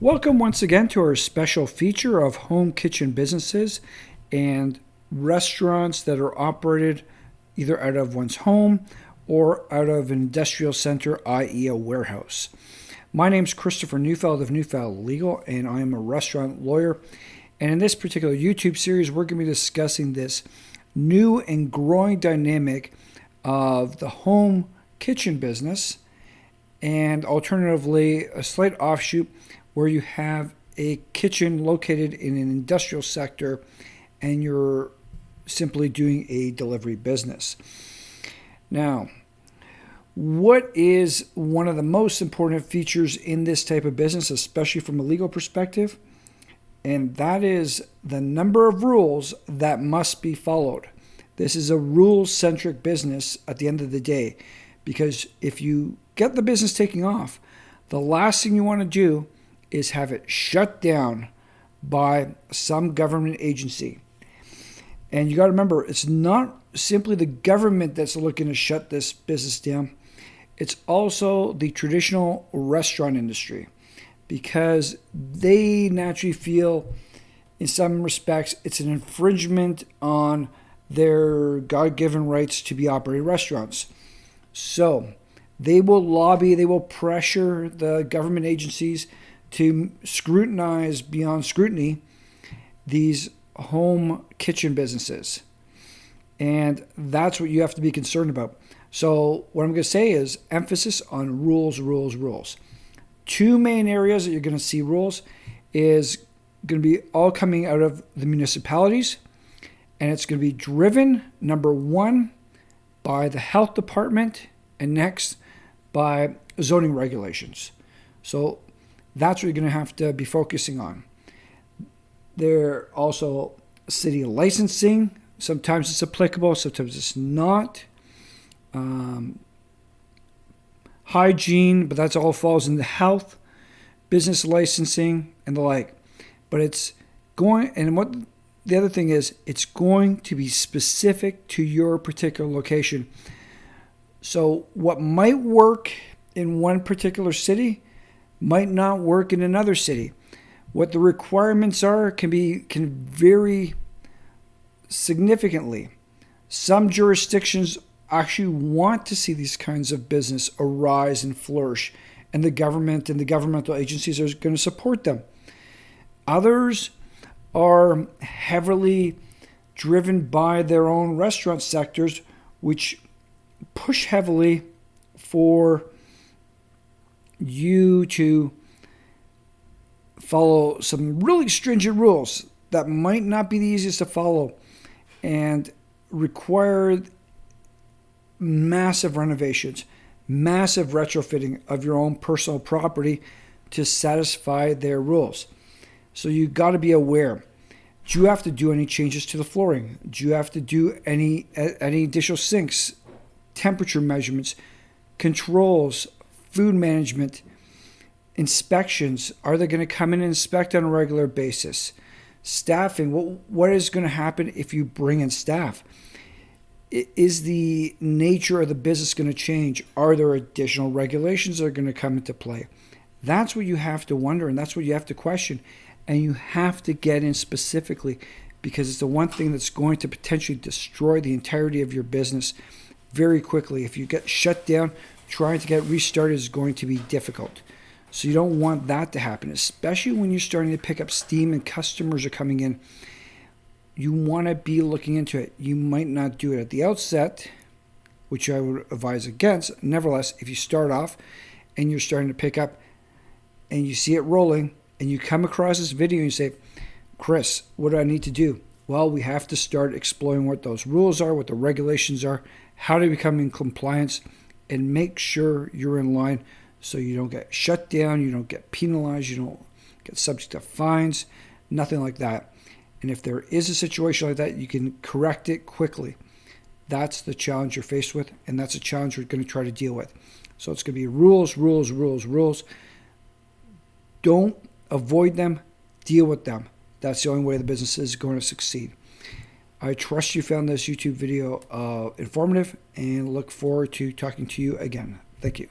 Welcome once again to our special feature of home kitchen businesses and restaurants that are operated either out of one's home or out of an industrial center, i.e. a warehouse. My name is Christopher Neufeld of Neufeld Legal, and I am a restaurant lawyer. And in this particular YouTube series, we're going to be discussing this new and growing dynamic of the home kitchen business, and alternatively, a slight offshoot where you have a kitchen located in an industrial sector and you're simply doing a delivery business. Now, what is one of the most important features in this type of business, especially from a legal perspective? And that is the number of rules that must be followed. This is a rules-centric business at the end of the day, because if you get the business taking off, the last thing you want to do is have it shut down by some government agency. And you got to remember, it's not simply the government that's looking to shut this business down. It's also the traditional restaurant industry, because they naturally feel, in some respects, it's an infringement on their God-given rights to be operating restaurants. So they will lobby, they will pressure the government agencies to scrutinize beyond scrutiny these home kitchen businesses. And that's what you have to be concerned about. So what I'm going to say is emphasis on rules, rules, rules. Two main areas that you're going to see rules is going to be all coming out of the municipalities. And it's going to be driven, number one, by the health department, and next by zoning regulations. So that's what you're going to have to be focusing on. There also city licensing. Sometimes it's applicable, sometimes it's not. Hygiene, but that's all falls into health, business licensing, and the like. But it's going, and what the other thing is, it's going to be specific to your particular location. So what might work in one particular city might not work in another city. What the requirements are can vary significantly. Some jurisdictions actually want to see these kinds of business arise and flourish, and the government and the governmental agencies are going to support them. Others are heavily driven by their own restaurant sectors, which push heavily for you to follow some really stringent rules that might not be the easiest to follow and require massive renovations, massive retrofitting of your own personal property to satisfy their rules. So you got to be aware. Do you have to do any changes to the flooring? Do you have to do any additional sinks, temperature measurements, controls, food management, inspections? Are they going to come in and inspect on a regular basis? Staffing, what is going to happen if you bring in staff? Is the nature of the business going to change? Are there additional regulations that are going to come into play? That's what you have to wonder, and that's what you have to question. And you have to get in specifically, because it's the one thing that's going to potentially destroy the entirety of your business very quickly. If you get shut down, trying to get restarted is going to be difficult. So you don't want that to happen, especially when you're starting to pick up steam and customers are coming in. You want to be looking into it. You might not do it at the outset, which I would advise against. Nevertheless, if you start off and you're starting to pick up and you see it rolling and you come across this video and you say, Chris, what do I need to do? Well, we have to start exploring what those rules are, what the regulations are, how to become in compliance, and make sure you're in line so you don't get shut down, you don't get penalized, you don't get subject to fines, nothing like that. And if there is a situation like that, you can correct it quickly. That's the challenge you're faced with, and that's a challenge we're going to try to deal with. So it's going to be rules, rules, rules, rules. Don't avoid them, deal with them. That's the only way the business is going to succeed. I trust you found this YouTube video informative and look forward to talking to you again. Thank you.